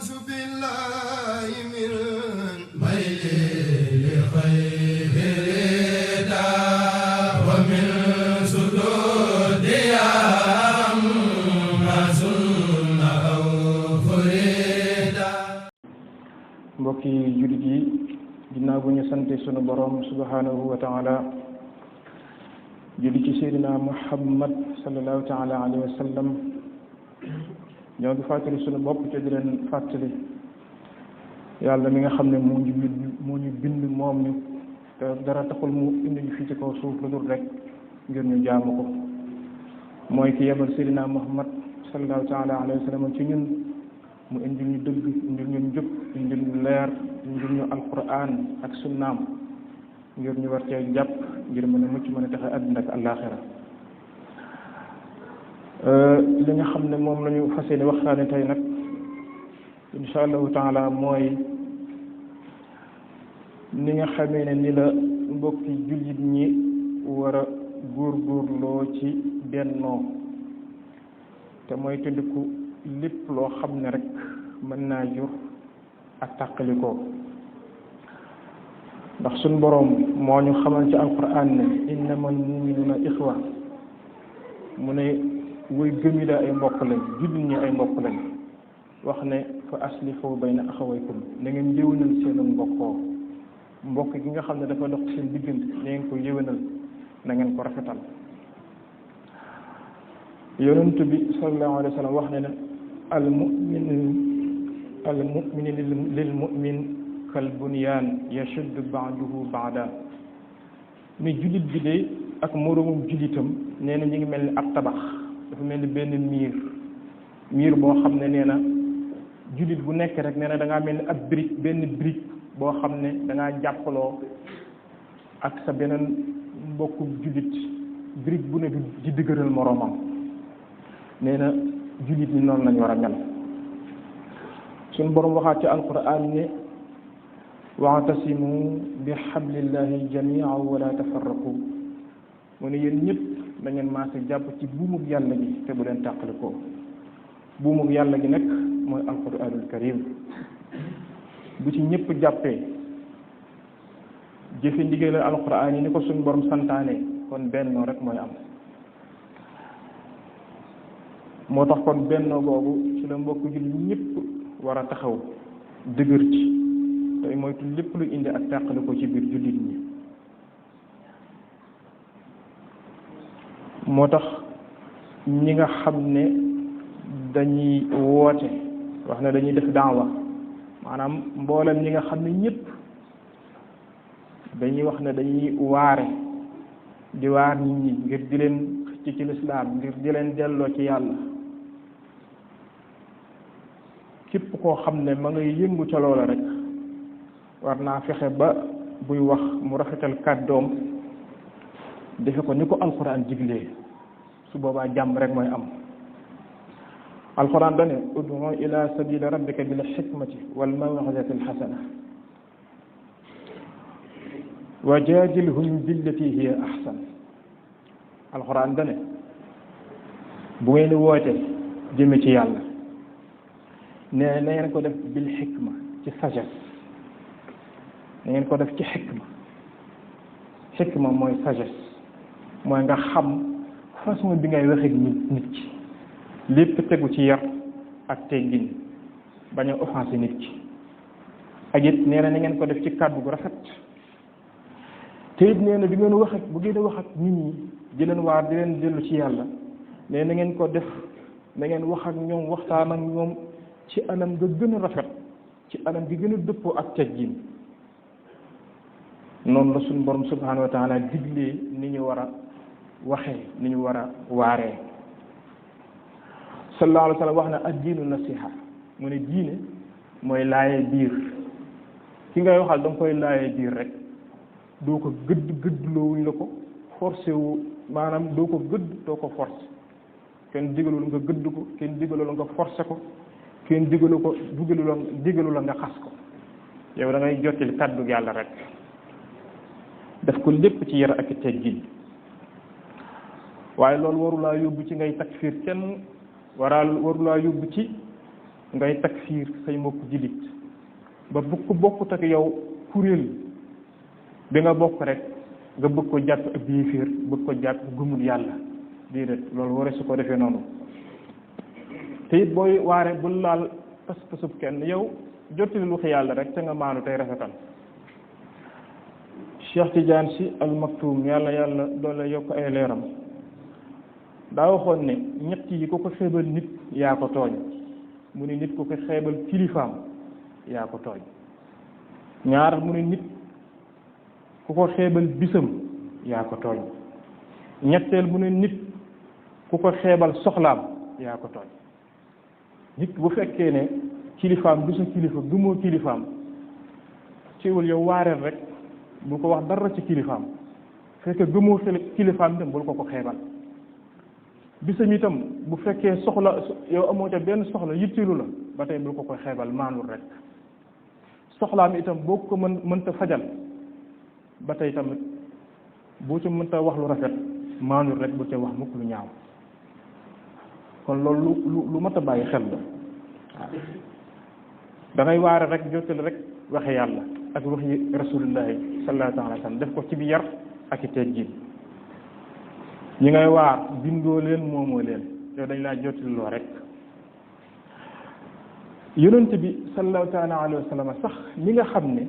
أعوذ بالله من ميل لخير رضا ومن سدود ما سن أو فريدا. mbokki jullit yi ginnaaw bu ñu sante sunu borom subhanahu wa taala julli ci seydina muhammad sallallahu taala alayhi wa sallam ñoo ngi fàttali sunu bopp te di leen fàttali yàlla mi nga xam ne moo ñu bind moom ñu te dara taxul mu indi ñu fii ci kaw suuf lu dul rek ngir ñu jaamu ko mooy ki yebal seydina muhammad sallallahu taala alayhi wa sallam ci ñun mu indil ñu dëgg indil ñu njub indil ñu leer indil ñu alquran ak sunnaam ngir ñu war cee jàpp ngir mën a mucc mën a taxe àddina ak àllaaxira li nga xam ne moom la ñu fas yéene waxtaane tey nag insha allahu taala mooy ni nga xamee ne ni la mbokki jullit ñi war a góorgóorloo ci bennoo te mooy tëndiku lépp loo xam ne rek mën naa jur ak tàqalikoo ndax suñ boroom moo ñu xamal ci alquran ne innamal muminuuna ixwa mu ne woy gëm yi daa ay mbokk lañ jullit ñi ay mbokk lañ wax ne fa aslihu bayna axawaykum na ngeen yëwénal seen mbokkoo mbokk gi nga xam ne dafa dox seen diggante na ngeen ko yëwénal na ngeen ko rafetal yonent bi sallallahu alayhi wa sallam wax ne ne al mu'min lil mu'min kal bunyaan yashuddu ba'duhu ba'da ni jullit bi de ak moroomum jullitam nee na ñu ngi mel ni ab tabax dafa mel ni benn miir boo xam ne nee na jullit bu nekk rek nee na da ngaa mel ni ab benn brique boo xam ne da ngaa jàppaloo ak sa beneen mbokku jullit brique bu ne di dëgëral moroomam nee na jullit ñi noonu lañ war a mel suñ borom waxaat ci alquran ne wa'tasimu bi hablillahi jami'an wala tafarraqu mu ne yéen ñëpp da ngeen maase jàpp ci buumug yàlla gi te bu leen tàqalikoo buumug yàlla gi nag mooy alquranul karim bu ci ñëpp jàppee jëfe ndigal alquran yi ni ko suñ borom santaane kon bennoo rek mooy am moo tax kon bennoo boobu ci la mbokk jullit ñëpp war a taxaw dëgër ci tey moytu lépp lu indi ak tàqali ko ci biir jullit ñi moo tax ñi nga xam ne dañuy woote wax ne dañuy def daawa maanaam mboolem ñi nga xam ne ñëpp dañuy wax ne dañuy waare di waar nit ñi ngir di leen xëcc ci lislaam ngir di leen delloo ci yàlla képp koo xam ne ma ngay yëngu ca loola rek war naa fexe ba buy wax mu rafetal kàddoom defe ko ni ko alxuraan diglee su boobaa jàmm rek mooy am alxuraan dane ud'u ila sabili rabbika bil hikmati wal maw'izati al hasana wa jaadilhum billati hiya ahsan alxuraan dane bu ngeen di woote jëme ci yàlla ne na ngeen ko def bil xikma ci sagesse na ngeen ko def ci xikma mooy sagesse mooy nga xam façon bi ngay waxee nit ki lépp tegu ci yar ak teggin bañ a offensé nit ki ak it nee na ngeen ko def ci kàddu gu rafet te it nee na bi ngeen wax ak bu ngeen wax ak nit ñi di leen waar di leen dellu ci yàlla nee na ngeen ko def na ngeen wax ak ñoom waxtaan ak ñoom ci anam nga gën a rafet ci anam gi gën a dëppoo ak teggin noonu la suñu borom subhanahu wa taala diglee ni ñu war a waxee ni ñu war a waaree sallallahu alayhi wa sallam wax na ad-diinu nasiha mu ne diine mooy laayee biir ki ngay waxal da nga koy laayee biir rek doo ko gëddloowuñ la ko forcé wu maanaam doo ko gëdd doo ko forcé kenn digalul nga gëdd ko kenn digalul nga forcé ko kenn digalu la nga xas ko yow da ngay jottali kàddu yàlla rek def ko lépp ci yar ak teggin waaye loolu warulaa yóbbu ci ngay takfir kenn warulaa yóbbu ci ngay takfiir say mbokk jullit ba bu ko bokkut ak yow kuréel bi nga bokk rek nga bëgg ko jàpp ak yéeféer bëgg ko jàpp gëmul yàlla déedéet loolu waree su ko defee noonu te it booy waare bul laal pas-pasub kenn yow jottali lu wax yàlla rek te nga maanu tey rafetal Cheikh Tidiane Sy Al Maktoum yàlla doole yokk ay leeram daa waxoon ne ñett yi ku ko xeebal nit yaa ko tooñ mu ne nit ku ko xeebal kilifaam yaa ko tooñ ñaar mu ne nit ku ko xeebal bisam yaa ko tooñ ñetteel mu ne nit ku ko xeebal soxlaam yaa ko tooñ nit bu fekkee ne kilifaam du sa kilifa gëmoo kilifaam ciwul yow waareel rek bul ko wax dara ci kilifaam fekkee gëmoo kilifaam dem bul ko xeebal bisam itam bu fekkee soxla yow amoo ca benn soxla yittilu la ba tey bul ko xeebal maanul rek soxlaam itam boo ko mënta fajal ba tey tamit boo ca mënta wax lu rafet maanul rek bu ca wax mukk lu ñaaw kon loolu lu mat a bàyyi xel la waaw da ngay waare rek jottali rek waxe yàlla ak waxi rasulullahi sallallahu alayhi wa sallam def ko ci bi yar ak i teggin ñi ngay waar bindoo leen moomoo leen yow dañ laa jottali loo rek yonent bi sallallahu taala alayhi wa sallam sax ñi nga xam ne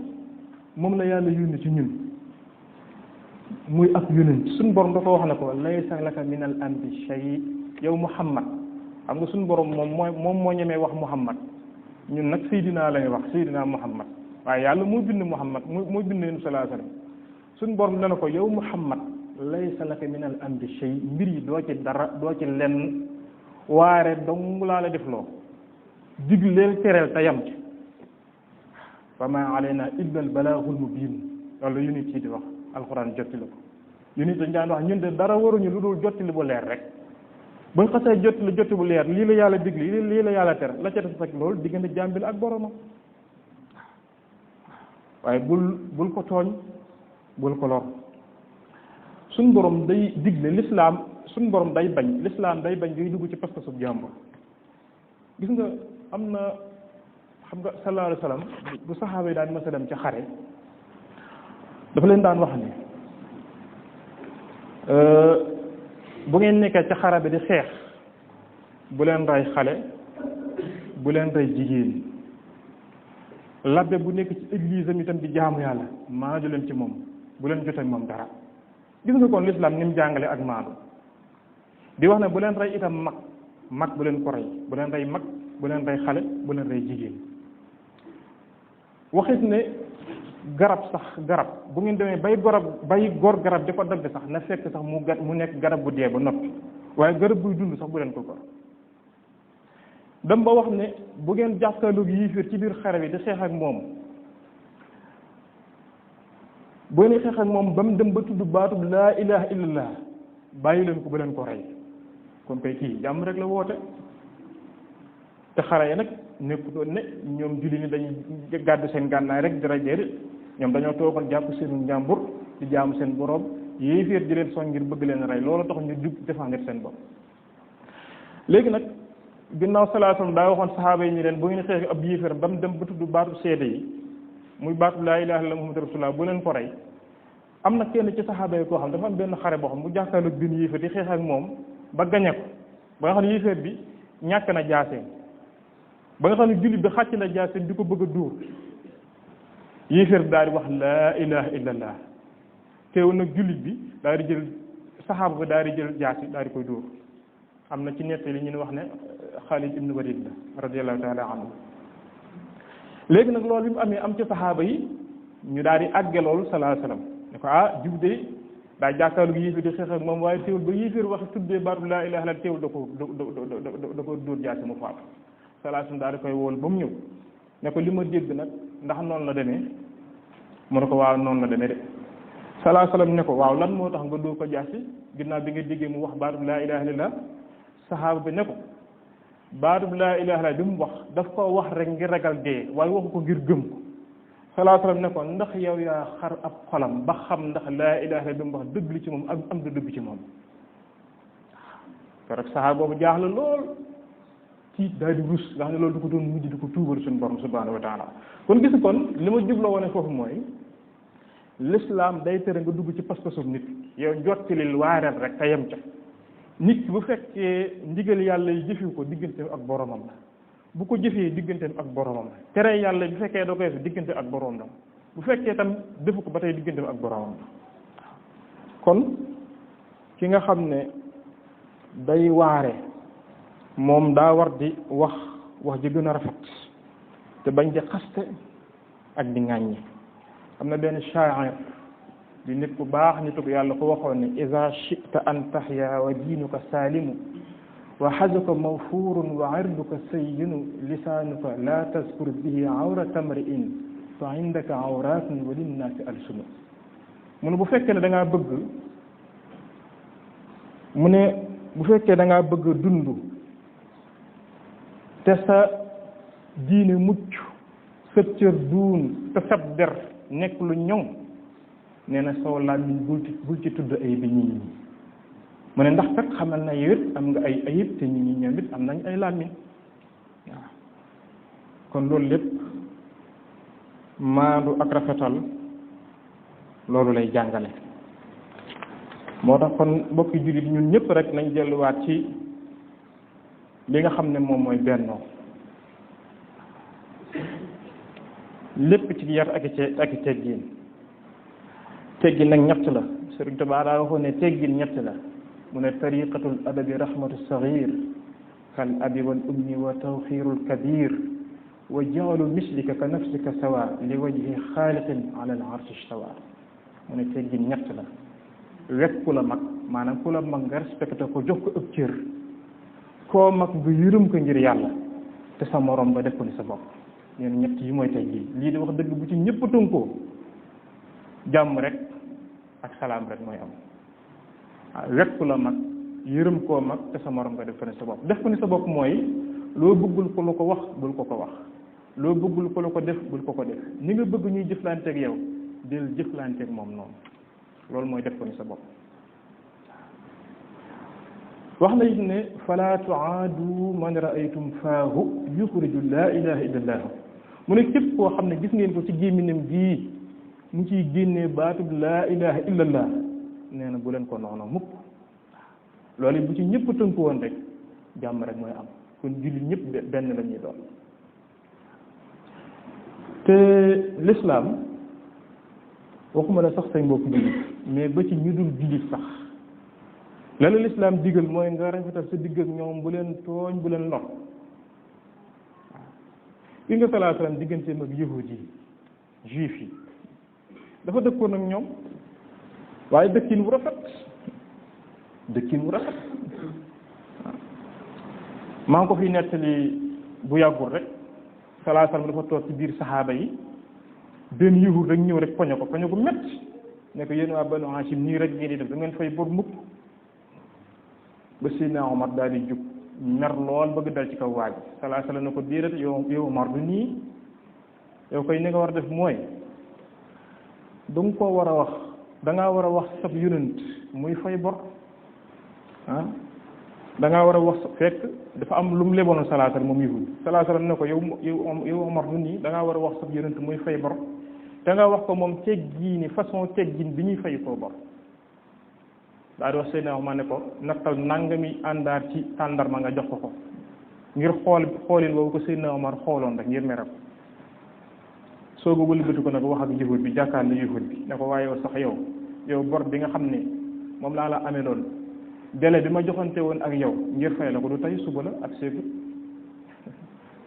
moom la yàlla yónni ci ñun muy ak yonent suñ borom dafa wax ne ko laysa laka min al amri shay yow Muhammad xam nga suñu borom moom moo ñemee wax Muhammad ñun nag Seydina lay wax Seydina Muhammad waaye yàlla moo bind Muhammad moo bind leen sallallahu alayhi wa sallam suñu borom dana ko yow Muhammad laysa laka min al amri shay mbir yi doo ci dara doo ci lenn waare dong laa la def loo digleel tereel te yam ci wa ma alayna illa al balaagul mubiin loolu yu nit yi di wax alxuraan jotti la ko yu nit dañ daan wax ñun de dara waruñu lu dul jotti li bu leer rek buñ xasee jotti bu leer lii la yàlla digli lii la yàlla tere la ca def rek loolu diggante jaam bi la ak boromam waaye bul ko tooñ bul ko lor suñ borom day digle lislaam suñ borom day bañ lislaam day bañ ngay dugg ci pas-pasub jàmbur gis nga am na xam nga sallallahu alayhi wa sallam bu saxaaba yi daan masa dem ca xare dafa leen daan wax ne bu ngeen nekkee ca xare bi di xeex bu leen rey xale bu leen rey jigéen labbe bu nekk ci église am itam di jaamu yàlla maaju leen ci moom bu leen jotee moom dara gis nga kon l'islam ni mu jàngale ak maanu di wax ne bu leen rey itam mag bu leen ko rey bu leen rey mag bu leen rey xale bu leen rey jigéen waxit ne garab sax garab bu ngeen demee bay gor garab di ko dagg sax na fekk sax mu nekk garab bu dee ba noppi waaye garab buy dund sax bu leen ko gor dem ba wax ne bu ngeen jàkkaarloog yéeféer ci biir xare bi di xeex ak moom bu ngeen xeex ak moom ba mu dem ba tudd baatub laa ilaha illallah bàyyi leen ko bu leen ko rey kon kay kii jàmm rek la woote te xare yi nag nekkutoon ne ñoom julli ni dañuy gàddu seen gànnaay rek di rey ñoom dañoo toogoon jàpp seenu njàmbur di jaamu seen borom yéeféer di leen soñ ngir bëgg leen rey loolu tax ñu jug défendre seen bopp léegi nag ginnaaw salaatam daa waxoon saxaaba yi ñu leen bu ngeen xeex ab yéeféer ba mu dem ba tudd baatu seede yi muy baatu laa ilaaha illallaah muhammadu rasulullah bu leen ko rey am na kenn ci saxaaba yi koo xam dafa am benn xare boo xam mu jàkkaarloog benn yéeféer di xeex ak moom ba gañe ko ba nga xam ne yéeféer bi ñàkk na jaaseen ba nga xam ne jullit bi xàcc na jaaseen di ko bëgg a dóor yéeféer bi daal di wax laa ilaaha illallaah teew nag jullit bi daal di jël saxaaba ba daal di jël jaasi daal di koy dóor am na ci nettali ñu ne wax ne Xaalid ibn Walid la radiyallahu taala anhu léegi nag loolu bi mu amee am ci saxaaba yi ñu daal di àgge loolu sallallahu alayhi wasallam ne ko jiw de daa jàkkaarlu yéeféer di xeex ak moom waaye teewul ba yéeféer wax tuddee baatu laa ilaaha illallaah teewul da ko dóor jaasi mu faatu sallallahu alayhi wasallam daal di koy wool ba mu ñëw ne ko li ma dégg nag ndax noonu la demee mu ne ko waaw noonu la demee de sallallahu alayhi wasallam ne ko waaw lan moo tax nga dóor ko jaasi ginnaaw bi nga déggee mu wax baatu laa ilaaha illallaah saxaaba bi ne ko baatub laa ilaaha illallaah bi mu wax daf ko wax rek ngir ragal dee waaye waxu ko ngir gëm ko sallallahu alayhi wasallam ne ko ndax yow yaa xar ab xolam ba xam ndax laa ilaaha illallaah bi mu wax dëgg li ci moom ak am du dëgg ci moom te rek saxaaba boobu jaaxle lool tiit daal di rus nga xam ne loolu du ko doon mujj di ko tuubal suñu borom subhanahu wa taala kon gis kon li ma jubloo wane foofu mooy l'islam day tere nga dugg ci pas-pasum nit yow jottilil waareel rek te yem ca nit bu fekkee ndigal yàlla yi jëfiw ko digganteem ak boromam la bu ko jëfee digganteem ak boromam la tere yàlla bu fekkee da koy def diggante ak boromam la bu fekkee tam defu ko ba tey digganteem ak boromam la kon ki nga xam ne day waare moom daa war di wax ji gën a rafet te bañ di xaste ak di ŋàññi am na benn shaa'ir di nit ku baax nitu yàlla ko waxoon ne iza shi'ta an tahya wa diinuka saalimu wa hazuka mawfurun wa irduka sayyinu lisaanuka la tazkur bihi awrata mri'in fa indaka awratun wa linnaasi alsunu mu ne bu fekkee ne da ngaa bëgg mu ne bu fekkee da ngaa bëgg dund te sa diine mucc sa cër duun te sab der nekk lu ñoŋ nee na soo làmmiñ bul ci tudd ayib bi nit ñi mu ne ndax kat xamal na yow it am nga ay ayib te nit ñi ñoom it am nañ ay làmmiñ waaw kon loolu lépp maandu ak rafetal loolu lay jàngale moo tax kon mbokki jullit ñun ñëpp rek nañ delluwaat ci li nga xam ne moom mooy bennoo lépp ci yar ak i teggin nag ñett la Sëriñ Tuubaa daa waxoon ne teggin ñett la mu ne tariqatul adabi rahmatu saghir kal abi wal ummi wa tawxirul kabir wa jaalu mislika ka nafsika sawa li wajhi xaaliqin ala al arshi istawa mu ne teggin ñett la wekk ku la mag maanaam ku la mag nga respecté ko jox ko ëpp cër koo mag nga yërëm ko ngir yàlla te sa morom ba def ko ni sa bopp ñeen ñett yi mooy teggin lii di wax dëgg bu ci ñëpp tënkoo jàmm rek ak salaam rek mooy am waaw wekk ku la mag yërëm koo mag te sa morom nga def ko ni sa bopp def ko ni sa bopp mooy loo bëggul ko la ko wax bul ko ko wax loo bëggul ko la ko def bul ko ko def ni nga bëgg ñuy jëflanteeg yow del jëflanteeg moom noonu loolu mooy def ko ni sa bopp wax na it ne fala tuaadu man raaytum faahu yuxriju laa ilaha illa allah mu ne képp koo xam ne gis ngeen ko ci gémminam gii mu ciy génnee baatub laa ilaha illa allah nee na bu leen ko noonu mukk loolu bu ci ñëpp tënku woon rek jàmm rek mooy am kon jullit ñëpp benn la ñuy doon te l'islam waxuma la sax say mbokk jullit mais ba ci ñu dul jullit sax la la l'islam digal mooy nga rafetal sa digg ak ñoom bu leen tooñ bu leen lor waaw ki nga salaa salaam digganteem ak yahud yi juif yi dafa dëkkoon ak ñoom waaye dëkkin bu rafet waaw maa ngi ko fi nettali bu yàggul rek salaa salaam dafa toog ci biir saxaaba yi benn yahud rek ñëw rek poñe ko métti ne ko yéen waa Banu Hashim nii rek ngeen di def da ngeen fay bor mukk ba Seydina Omar daal di jug mer lool bëgg dal ci kaw waaj salaa salaam ne ko déedéet yow Omar du nii yow koy ni nga war a def mooy da nga koo war a wax da ngaa war a wax sab yonent muy fay bor ah da ngaa war a wax fekk dafa am lu mu leboon salaa salaam moom yahud salaa salaam ne ko yow Omar du nii da ngaa war a wax sab yonent muy fay bor da nga wax ko moom teggiini façon teggin bi ñuy fay koo bor daa di wax Seydina Omar ne ko nattal nangami àndaar ci tàndarma nga jox ko ngir xoolin boobu ko Seydina Omar xooloon rek ngir meram soo ko wëlbati ko nag wax ak yahud bi jàkkaarloo yahud bi ne ko waaye sax yow bor bi nga xam ne moom laa la amee loon délai bi ma joxante woon ak yow ngir fay la ko du tey suba la ak seeku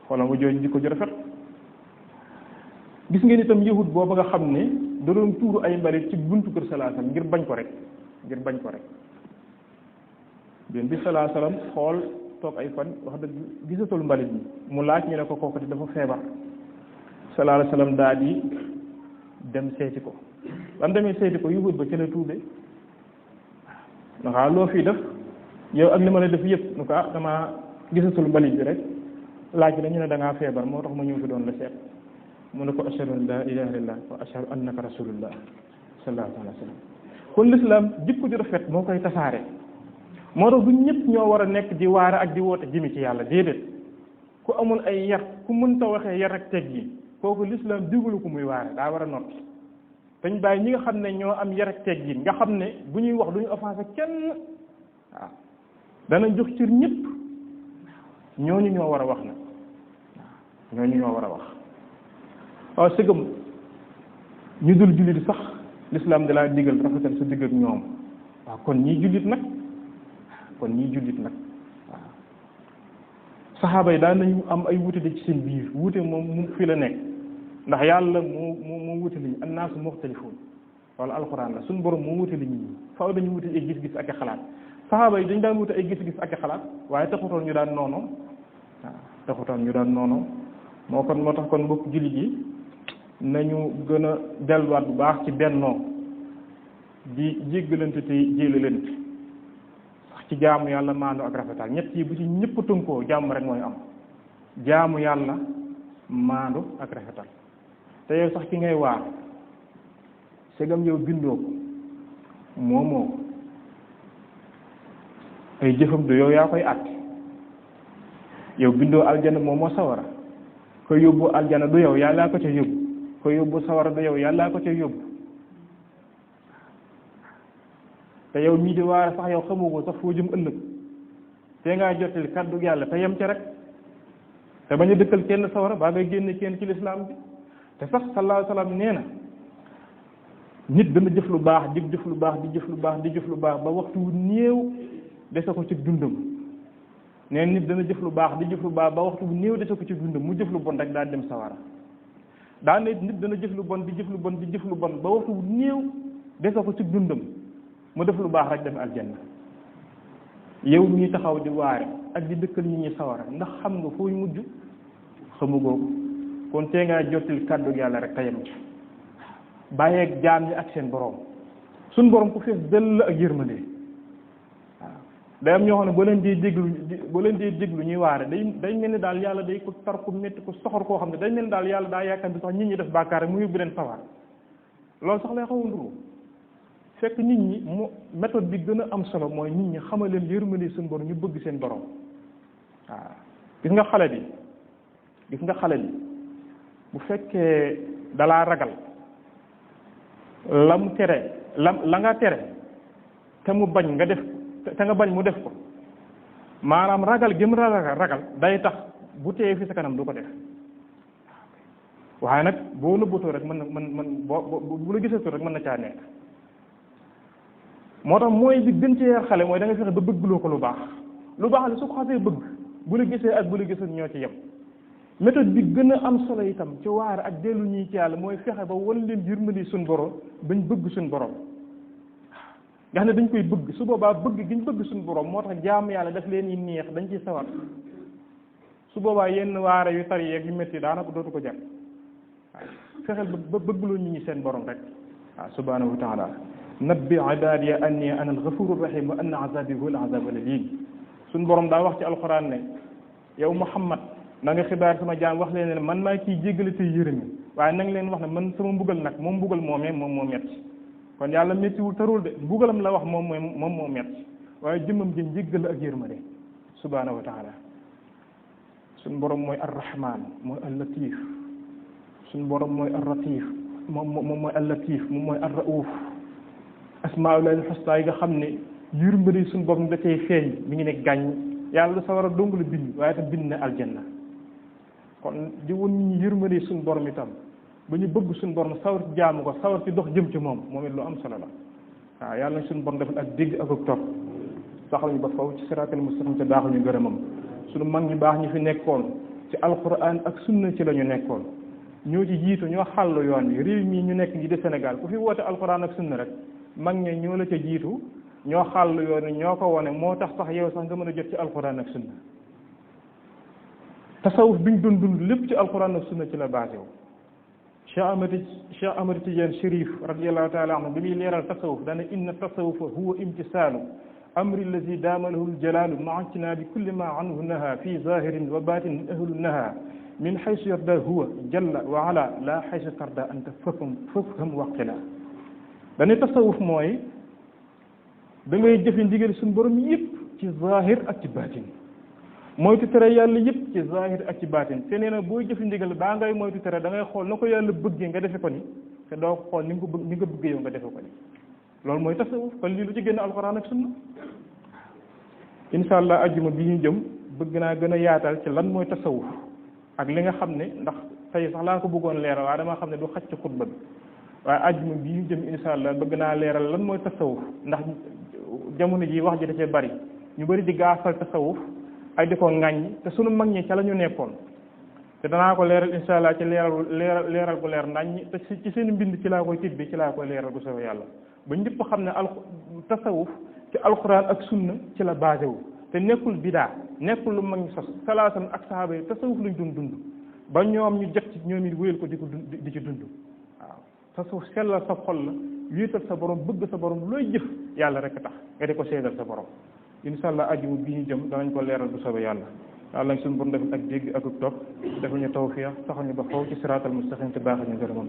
xoolal nga jooju jikko ju rafet gis ngeen itam yahud boobu nga xam ne da doon tuuru ay mbalit ci buntu kër salaa salaam ngir bañ ko rek bien bi salaa salaam xool toog ay fan wax dëgg gisatul mbalit bi mu laaj ñu ne ko kooku dafa feebar salaa salaam daal di dem seeti ko ba mu demee seeti ko yahud ba ca la tuube waaw loo fii def yow ak li ma la def yëpp nu ko damaa gisatul mbalit bi rek laaj bi dañu ne da ngaa feebar moo tax ma ñëw fi doon la seet mu ne ko ashhadu an la ilaha illallah wa ashhadu annaka rasulullah sallallahu alayhi wa sallam kon l'islam jikko ju rafet moo koy tasaare moo tax du ñëpp ñoo war a nekk di waare ak di woote jëmi ci yàlla déedéet ku amul ay yar ku mënta waxee yar ak teg yi kooku lislaam digalu ko muy waare daa war a noppi dañ bàyyi ñi nga xam ne ñoo am yar ak teg yi nga xam ne bu ñuy wax du ñu offensé kenn waaw danañ jox cër ñëpp ñooñu ñoo war a wax nag waaw ñooñu ñoo war a wax waaw sëgam ñu dul jullit sax lislaam da laa digal rafetal sa digg ak ñoom waaw kon ñii jullit nag waaw saxaaba yi daan nañu am ay wute de ci seen biir wute moom mu fi la nekk ndax yàlla moo wute li ñu annaasu muxtalifuun wala alxuraan la suñu borom moo wute li ñu faaw dañu wute ay gis-gis ak i xalaat saxaaba yi dañ daan wute ay gis-gis ak i xalaat waaye taxutoon ñu daan noonu waaw taxutoon ñu daan noonu moo tax kon mbokk jullit yi nañu gën a delluwaat bu baax ci bennoo di jéggalante te jéelalante sax ci jaamu yàlla maandu ak rafetal ñett yi bu ci ñëpp tënkoo jàmm rek mooy am jaamu yàlla maandu ak rafetal te yow sax ki ngay waar segam yow bindoo ko moomoo ay jëfam du yow yaa koy àtte yow bindoo aljana moomoo sawara ko yóbbu aljana du yow yàllaa ko ca yóbbu ko yóbbu sawara du yow yàllaa ko ca yóbbu te yow mii di waare sax yow xamoo ko sax foo jëm ëllëg te ngaa jottali kàddu yàlla te yem ca rek te bañ a dëkkal kenn sawara baa ngay génne kenn ci lislaam bi te sax sallallahu alayhi wa sallam nee na nit dana jëf lu baax di jëf lu baax di jëf lu baax di jëf lu baax ba waxtu wu néew dese ko ci dundam nee nit dana jëf lu baax di jëf lu baax ba waxtu wu néew dese ko ci dundam mu jëf lu bon rek daal dem sawara daa ne nit dana jëf lu bon di jëf lu bon di jëf lu bon ba waxtu wu néew dese ko ci dundam mu def lu baax rek dem aljanna yow mii taxaw di waare ak di dëkkal nit ñi sawara ndax xam nga fooy mujj xamugoo ko kon tee ngaa jottil kàddu yàlla rek tayam ci bàyyeeg jaam ñi ak seen borom suñ borom ku fees dell ak yërmande waaw day am ñoo xam ne boo leen dee déglu ñuy waare day mel ni daal yàlla day ko tar ku métti ko soxor koo xam ne day mel ni daal yàlla daa yaakaar bi sax nit ñi def bàkkaar rek mu yóbbu leen sawar loolu sax lay xaw a nduru fekk nit ñi méthode bi gën a am solo mooy nit ñi xamal leen yërmande seen borom ñu bëgg seen borom waaw gis nga xale bi bu fekkee dalaa ragal la nga tere te mu bañ nga def te nga bañ mu def ko maanaam ragal gëm ragal day tax bu téye fi sa kanam du ko def waaye nag boo nëbbatoo rek mën bu la gisatoo rek mën na caa nekk moo tax mooy bi gën ci yar xale mooy da nga fexe ba bëggloo ko lu baax la su ko xasee bëgg bu la gisee ak bu la gisee ñoo ci yem méthode bi gën a am solo itam ci waar ak dellu ñii ci yàlla mooy fexe ba wan leen yërmande suñ borom bañ bëgg suñ borom nga xam ne dañ koy bëgg su boobaa bëgg giñ bëgg suñ borom moo tax jaamu yàlla daf leen yi neex dañ ciy sawar su boobaa yenn waare yu tar yeeg yu métti daanaka dootu ko jar waaw fexeel ba bëggloo nit ñi seen borom rek waaw subhanahu wa taala nabbi ibadiya anni ana alghafuru rahim wa anna azabi huwa al-azabu al-alim suñ borom daa wax ci alquran ne yow Muhammad na nga xibaar sama jaam wax leen ne man maa kiy jéggale te yërëmi waaye na nga leen wax ne man sama mbugal nag moom mbugal moomee moom moo metti kon yàlla méttiwul tarul de mbugalam la wax moom moo metti waaye jëmmam jën jéggal ak yërmande subhanahu wa taala suñ borom mooy ar-rahman mooy al-latif suñ borom mooy ar-latif moom mooy al-latif moom mooy ar-rauf asmaa'ul husna yi nga xam ne yërmande suñ borom da cay feeñ mi ngi ne gàññ yàlla da sa war a dong la bind waaye tam bind na aljanna kon di won nit ñi yërmande suñ borom itam ba ñu bëgg suñ borom sawar ci jaamu ko sawar ci dox jëm ci moom it lu am solo la waaw yàlla nañ suñ borom defal ak dégg ak topp saxal ñu ba faw ci siraatal mustaqim te baaxul ñu gërëmam suñu mag ñu baax ñi fi nekkoon ci alquran ak sunna ci la ñu nekkoon ñoo ci jiitu ñoo xàllu yoon wi réew mii ñu nekk ji de Sénégal ku fi woote alquran ak sunna rek mag ñe ñoo la ca jiitu ñoo xàllu yoon wi ñoo ko wone moo tax sax yow sax nga mën a jot ci alquran ak sunna tasawuf bi ñu doon dund lépp ci alquran ak sunna ci la basé wu Cheikh Ahmad Tidiane Chérif radiyallahu taala anhu bi muy leeral tasawuf dana inna tasawufa huwa imtisaalu amri allazi daama lahu aljalaalu maactinaa bi kulli ma anhu naha fi zahirin wa batinin ahlu naha min xaysu yarda huwa jalla wa ala la xaysu tarda anta fafham waqila dana tasawuf mooy da ngay jëfe ndigal suñu borom yëpp ci zahir ak ci batin moytu tere yàlla yëpp ci zahir ak ci baatin te nee na booy jëf ndigal baa ngay moytu tere da ngay xool na ko yàlla bëggee nga defe ko ni te doo xool ni nga ko bëgg ni nga bëggee yow nga defe ko ni loolu mooy tasawuf kon lii lu ci génn alxuraan ak sunna insha allah ajjuma bi ñu jëm bëgg naa gën a yaatal ci lan mooy tasawuf ak li nga xam ne ndax tey sax laa ko bëggoon leeral waaye dama xam ne du xaj ci xutba bi waaye ajjuma bi ñu jëm insha allah bëgg naa leeral lan mooy tasawuf ndax jamono ji wax ji da cee bari ñu bari di gaafal tasawuf ay di ko ŋàññ te sunu mag ñi ca la ñu nekkoon te danaa ko leeral insha allah ci leeral gu leer naññ te ci seen mbind ci laa koy tibbi ci laa koy leeral bu soobee yàlla ba ñëpp xam ne tasawuf ci alquran ak sunna ci la basé wu te nekkul bidaa nekkul lu mag ñi sos salaasan ak sahaaba yi tasawuf luñ doon dund ba ñoom ñu jot ci ñoom it wéyal ko di ci dund waaw tasawuf sellal sa xol la wéetal sa borom bëgg sa borom looy jëf yàlla rek tax nga di ko seedal sa borom insha allah ajjuma bi ñu jëm danañ ko leeral bu soobee yàlla yàlla nañ suñu borom def ak dégg ak topp defal ñu tawfiq saxal ñu ba xaw ci siraatal mustaqim te baaxal ñu gërëmam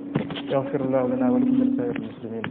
yaxfirullahu lana wa lakum wa li saa'iril muslimin